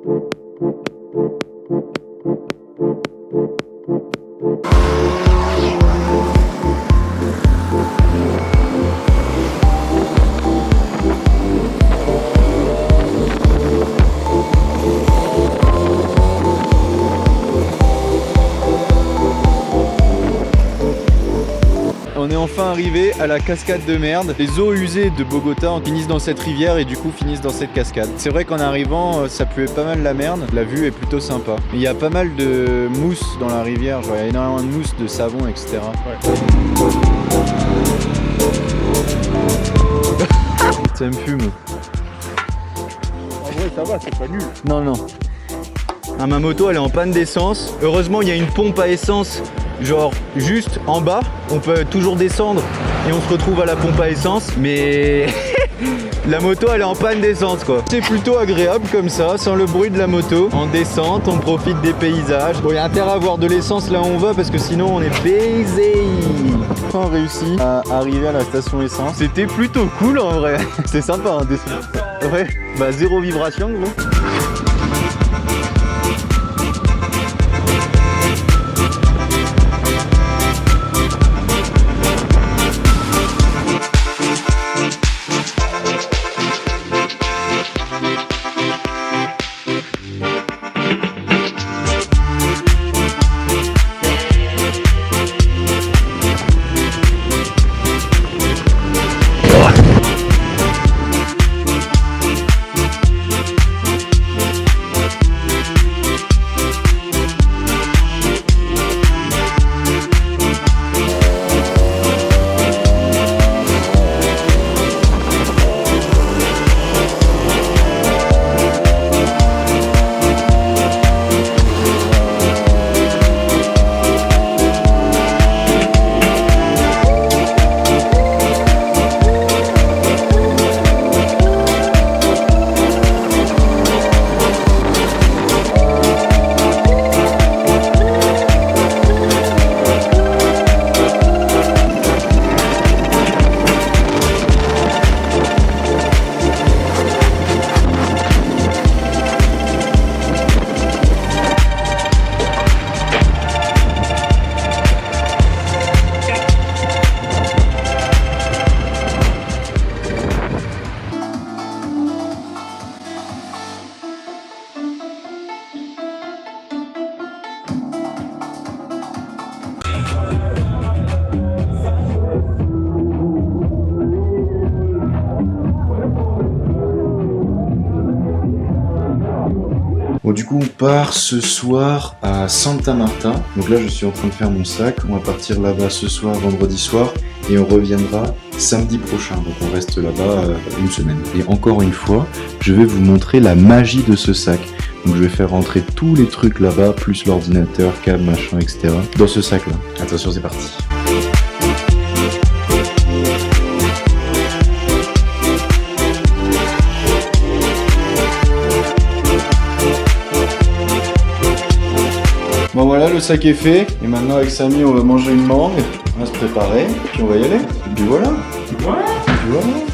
On est enfin arrivé à la cascade de merde. Les eaux usées de Bogota finissent dans cette rivière et du coup finissent dans cette cascade. C'est vrai qu'en arrivant, ça puait pas mal la merde. La vue est plutôt sympa. Il y a pas mal de mousse dans la rivière. Genre, il y a énormément de mousse, de savon, etc. Ouais. Ça me fume. En vrai, ça va, c'est pas nul. Non, non. Ah, ma moto, elle est en panne d'essence. Heureusement, il y a une pompe à essence. Genre juste en bas, on peut toujours descendre et on se retrouve à la pompe à essence, mais la moto elle est en panne d'essence quoi. C'est plutôt agréable comme ça, sans le bruit de la moto. En descente, on profite des paysages. Bon, il y a intérêt à avoir de l'essence là où on va parce que sinon on est baisé. On a réussi à arriver à la station essence. C'était plutôt cool en vrai. C'est sympa hein, descendre. Ouais, bah zéro vibration gros. Bon, du coup, on part ce soir à Santa Marta. Donc là, je suis en train de faire mon sac. On va partir là-bas ce soir, vendredi soir. Et on reviendra samedi prochain. Donc on reste là-bas une semaine. Et encore une fois, je vais vous montrer la magie de ce sac. Donc je vais faire rentrer tous les trucs là-bas, plus l'ordinateur, câble, machin, etc. dans ce sac-là. Attention, c'est parti. Bon voilà, le sac est fait. Et maintenant avec Samy, on va manger une mangue. On va se préparer, puis on va y aller. Et puis voilà.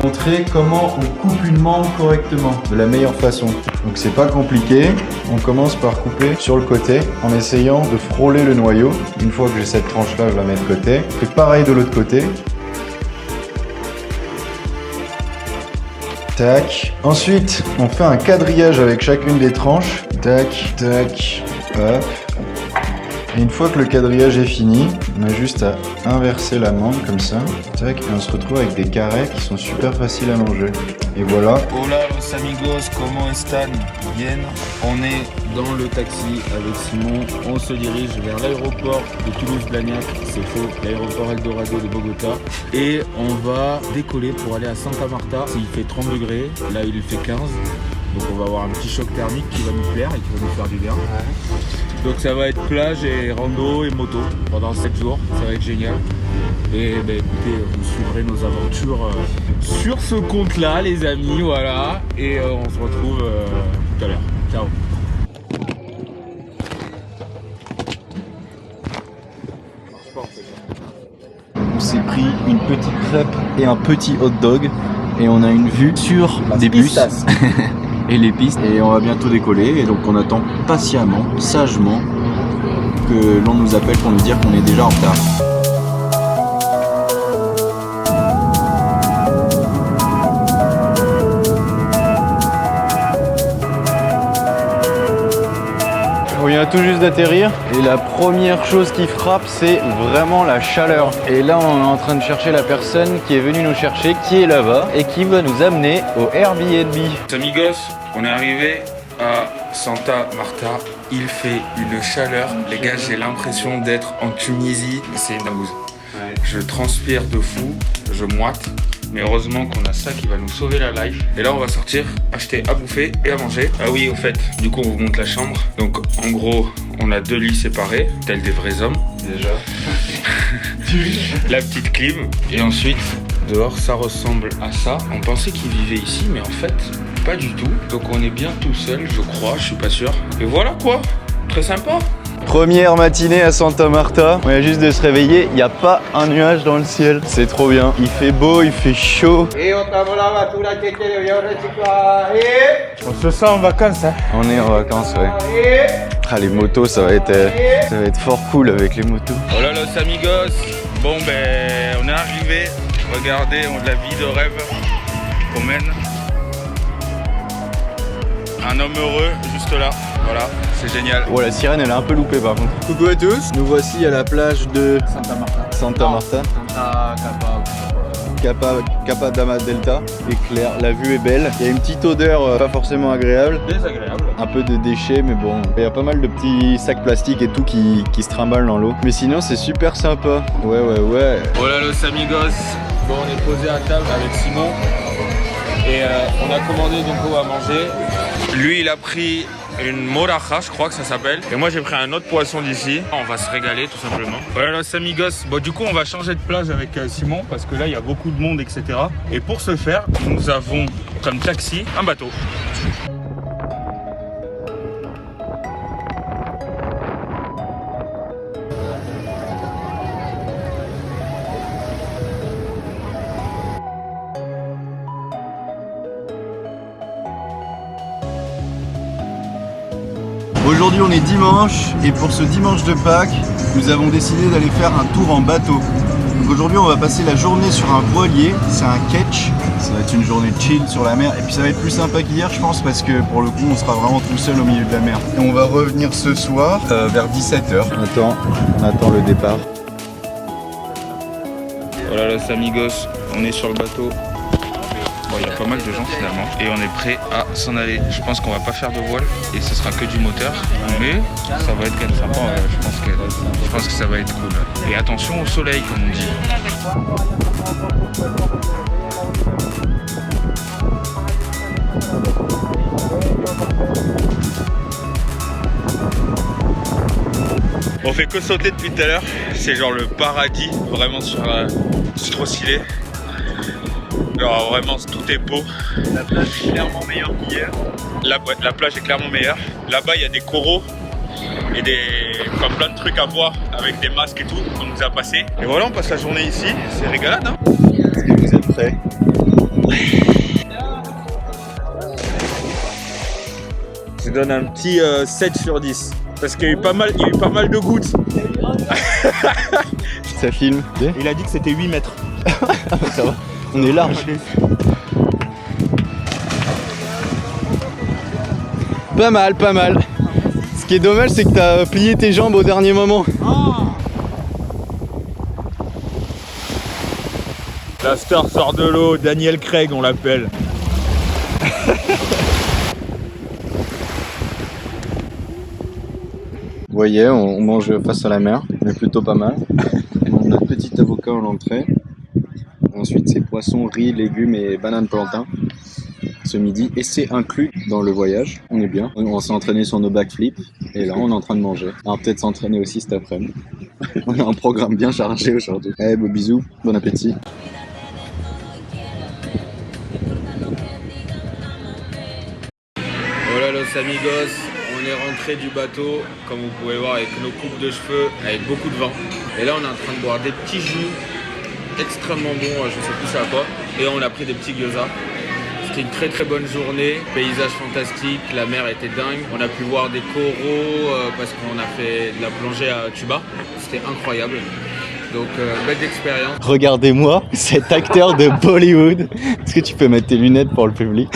Montrer comment on coupe une mangue correctement, de la meilleure façon. Donc c'est pas compliqué. On commence par couper sur le côté en essayant de frôler le noyau. Une fois que j'ai cette tranche-là, je la mets de côté. Je fais pareil de l'autre côté. Tac. Ensuite, on fait un quadrillage avec chacune des tranches. Tac, tac, hop. Et une fois que le quadrillage est fini, on a juste à inverser la mangue comme ça. Tac, et on se retrouve avec des carrés qui sont super faciles à manger. Et voilà. Hola los amigos, ¿cómo están? Bien. On est dans le taxi avec Simon. On se dirige vers l'aéroport de Toulouse-Blagnac. C'est faux, l'aéroport Eldorado de Bogota. Et on va décoller pour aller à Santa Marta. Il fait 30 degrés, là il fait 15. Donc on va avoir un petit choc thermique qui va nous plaire et qui va nous faire du bien. Ouais. Donc ça va être plage et rando et moto pendant 7 jours. Ça va être génial. Et bah, écoutez, vous suivrez nos aventures sur ce compte-là, les amis. Voilà. Et on se retrouve tout à l'heure. Ciao. On s'est pris une petite crêpe et un petit hot dog. Et on a une vue sur des bus. et les pistes. Et on va bientôt décoller. Et donc on attend patiemment, sagement, que l'on nous appelle pour nous dire qu'on est déjà en retard. On vient tout juste d'atterrir et la première chose qui frappe, c'est vraiment la chaleur. Et là, on est en train de chercher la personne qui est venue nous chercher, qui est là-bas et qui va nous amener au Airbnb. Amigos, on est arrivé à Santa Marta. Il fait une chaleur. Les gars, j'ai l'impression d'être en Tunisie. C'est une dingue. Je transpire de fou, je moite. Mais heureusement qu'on a ça qui va nous sauver la life. Et là on va sortir, acheter à bouffer et à manger. Ah oui, au fait, du coup on vous montre la chambre. Donc en gros, on a 2 lits séparés, tels des vrais hommes. Déjà. La petite clim. Et ensuite, dehors ça ressemble à ça. On pensait qu'ils vivaient ici, mais en fait, pas du tout. Donc on est bien tout seul, je crois, je suis pas sûr. Et voilà quoi, très sympa. Première matinée à Santa Marta, on vient juste de se réveiller, il n'y a pas un nuage dans le ciel, c'est trop bien. Il fait beau, il fait chaud. On se sent en vacances, hein. On est en vacances, ouais. Ah, les motos, ça va être fort cool avec les motos. Oh là los amigos. Bon ben, on est arrivé. Regardez, on a de la vie de rêve qu'on mène. Un homme heureux, juste là. Voilà, c'est génial. Oh, la sirène, elle est un peu loupée par contre. Coucou à tous. Nous voici à la plage de Santa Marta. Capa Dama Delta. Et clair, la vue est belle. Il y a une petite odeur pas forcément agréable. Désagréable. Un peu de déchets, mais bon. Il y a pas mal de petits sacs plastiques et tout qui se trimballent dans l'eau. Mais sinon, c'est super sympa. Ouais. Oh là los amigos. Bon, on est posé à table avec Simon. Et on a commandé donc à manger. Lui, il a pris une moraja, je crois que ça s'appelle. Et moi, j'ai pris un autre poisson d'ici. On va se régaler, tout simplement. Voilà, los amigos. Bon, du coup, on va changer de plage avec Simon parce que là, il y a beaucoup de monde, etc. Et pour ce faire, nous avons comme taxi un bateau. Aujourd'hui on est dimanche et pour ce dimanche de Pâques, nous avons décidé d'aller faire un tour en bateau. Donc aujourd'hui on va passer la journée sur un voilier, c'est un ketch. Ça va être une journée chill sur la mer et puis ça va être plus sympa qu'hier je pense parce que pour le coup on sera vraiment tout seul au milieu de la mer. Et on va revenir ce soir vers 17h. On attend le départ. Voilà los amigos, on est sur le bateau. Bon, il y a pas mal de gens finalement et on est prêt à s'en aller. Je pense qu'on va pas faire de voile et ce sera que du moteur, mais ça va être quand même sympa. Je pense que ça va être cool. Et attention au soleil comme on dit. On fait que sauter depuis tout à l'heure. C'est genre le paradis, vraiment sur c'est trop stylé. Alors vraiment tout est beau. La plage est clairement meilleure qu'hier. La plage est clairement meilleure. Là-bas il y a des coraux et plein de trucs à voir avec des masques et tout qu'on nous a passé. Et voilà, on passe la journée ici, c'est régalade hein. Est-ce que vous êtes prêts? Je donne un petit 7 sur 10. Parce qu'il y a eu pas mal de gouttes. Ça filme. Il a dit que c'était 8 mètres. Ça va. On est large. Pas mal, pas mal. Ce qui est dommage, c'est que t'as plié tes jambes au dernier moment. La star sort de l'eau, Daniel Craig on l'appelle. Vous voyez, on mange face à la mer, mais plutôt pas mal. On a notre petit avocat en entrée. Ensuite, c'est poissons, riz, légumes et bananes plantains ce midi. Et c'est inclus dans le voyage. On est bien. On s'est entraîné sur nos backflips. Et là, on est en train de manger. On va peut-être s'entraîner aussi cet après-midi. On a un programme bien chargé aujourd'hui. Allez, beau bisous. Bon appétit. Voilà los amigos, on est rentré du bateau, comme vous pouvez voir avec nos coupes de cheveux, avec beaucoup de vent. Et là on est en train de boire des petits jus extrêmement bons, je sais plus c'est à quoi. Et on a pris des petits gyoza, ce été une très très bonne journée, paysage fantastique, la mer était dingue. On a pu voir des coraux parce qu'on a fait de la plongée à tuba. C'était incroyable. Donc belle expérience. Regardez-moi, cet acteur de Bollywood. Est-ce que tu peux mettre tes lunettes pour le public?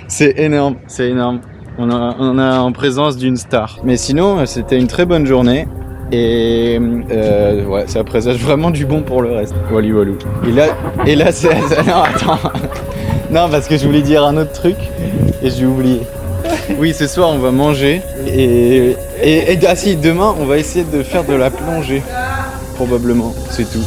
C'est énorme, c'est énorme. On a en présence d'une star. Mais sinon, c'était une très bonne journée. Et ouais, ça présage vraiment du bon pour le reste. Wally Walou. Et là c'est... Non, attends. Non, parce que je voulais dire un autre truc et j'ai oublié. Oui, ce soir on va manger et ah si, demain on va essayer de faire de la plongée. Probablement, c'est tout.